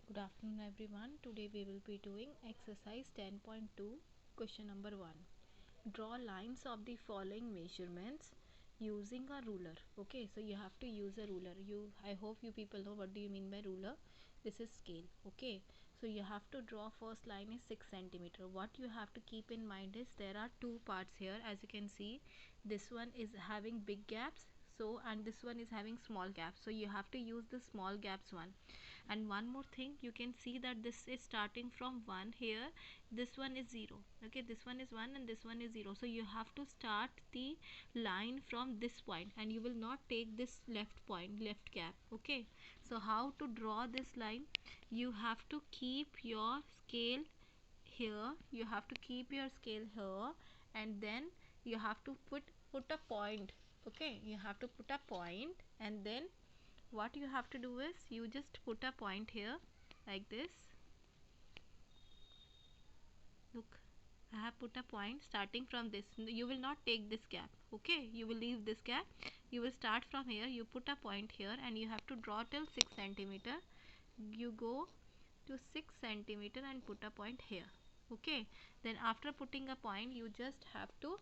Good afternoon everyone. Today we will be doing exercise 10.2 question number 1. Draw lines of the following measurements using a ruler. Okay, so you have to use a ruler. I hope you people know what do you mean by ruler. This is scale. Okay, so you have to draw first line is 6 centimeter. What you have to keep in mind is there are two parts here. As you can see, this one is having big gaps, so and this one is having small gaps, so you have to use the small gaps one. And one more thing, you can see that this is starting from 1 here, this one is 0. Okay, this one is 1 and this one is 0, so you have to start the line from this point and you will not take this left point, left gap. Okay, so how to draw this line? You have to keep your scale here, you have to keep your scale here, and then you have to put a point. Okay, you have to put a point, and then what you have to do is you just put a point here like this. Look, I have put a point starting from this. You will not take this gap. Okay, you will leave this gap. You will start from here, you put a point here, and you have to draw till 6 centimeter. You go to 6 centimeter and put a point here. Okay, then after putting a point, you just have to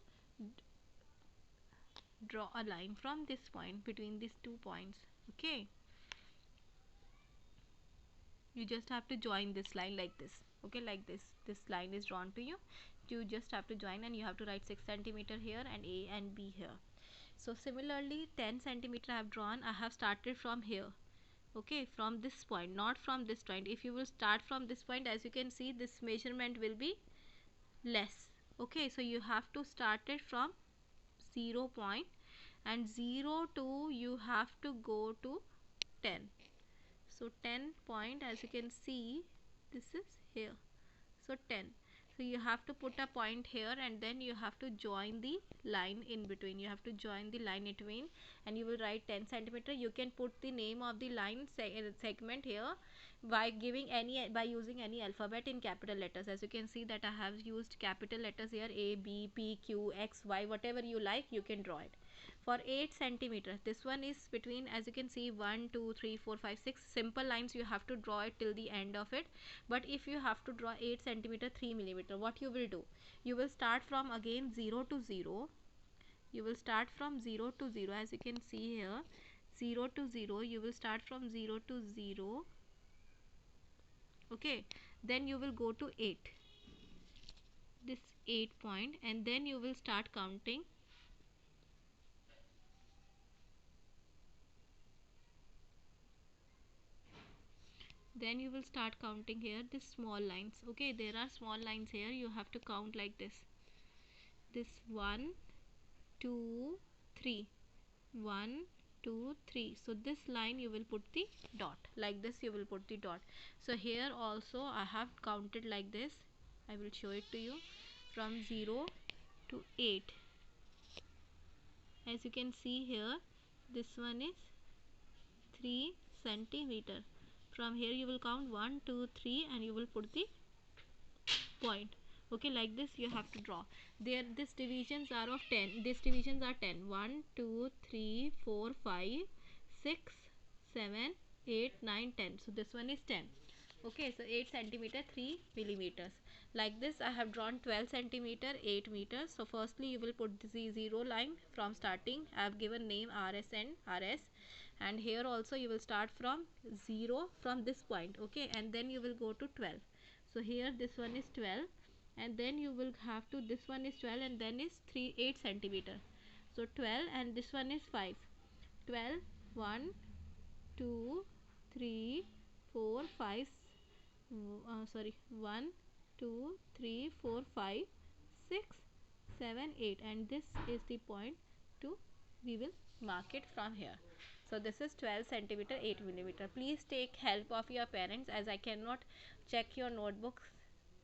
draw a line from this point between these two points. Okay, you just have to join this line like this. Okay, like this line is drawn to you. You just have to join, and you have to write 6 centimeter here and A and B here. So similarly 10 centimeter I have drawn. I have started from here. Okay, from this point, not from this point. If you will start from this point, as you can see, this measurement will be less. Okay, so you have to start it from 0 point, and 0 to you have to go to 10. So 10 point, as you can see, this is here, so 10. So you have to put a point here, and then you have to join the line in between. You have to join the line in between, and you will write 10 centimeter. You can put the name of the line segment here by giving any, by using any alphabet in capital letters. As you can see that I have used capital letters here, A, B, P, Q, X, Y, whatever you like, you can draw it. For 8 centimeter, this one is between, as you can see, 1 2 3 4 5 6 simple lines. You have to draw it till the end of it. But if you have to draw 8 centimeter 3 millimeter, what you will do, you will start from again 0 to 0. You will start from 0 to 0, as you can see here, 0 to 0. You will start from 0 to 0. Okay, then you will go to 8, this 8 point, and then you will start counting. Then you will start counting here these small lines. Okay, there are small lines here. You have to count like this 1 2 3, 1 2 3. So this line you will put the dot like this. You will put the dot. So here also I have counted like this. I will show it to you from 0 to 8. As you can see here, this one is 3 centimeter. From here you will count 1 2 3, and you will put the point. Okay, like this you have to draw. There, these divisions are of 10. These divisions are 10. 1 2 3 4 5 6 7 8 9 10. So this one is 10. Okay, so 8 centimeter 3 millimeters. Like this I have drawn 12 centimeter 8 meters. So firstly you will put the 0 line from starting. I have given name RS and RS, and here also you will start from 0 from this point. Okay, and then you will go to 12. So here this one is 12, and then you will have to, this one is 12, and then is 8 centimeter. So 12, and this one is 5. 12 1 2 3 4 5 sorry, 1 2 3 4 5 6 7 8, and this is the point to, we will mark it from here. So this is 12 centimeter 8 millimeter. Please take help of your parents, as I cannot check your notebooks,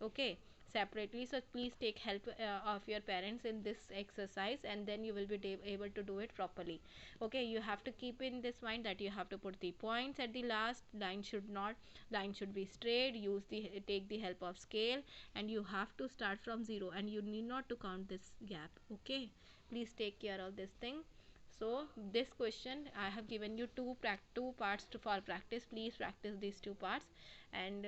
okay, separately. So please take help of your parents in this exercise, and then you will be able to do it properly. Okay, you have to keep in this mind that you have to put the points at the last. Line should be straight. Take the help of scale, and you have to start from 0, and you need not to count this gap. Okay, please take care of this thing. So this question I have given you two parts for practice. Please practice these two parts, and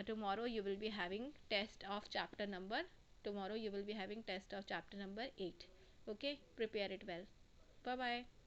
tomorrow you will be having test of chapter number. Tomorrow you will be having test of chapter number 8. Okay, prepare it well. Bye bye.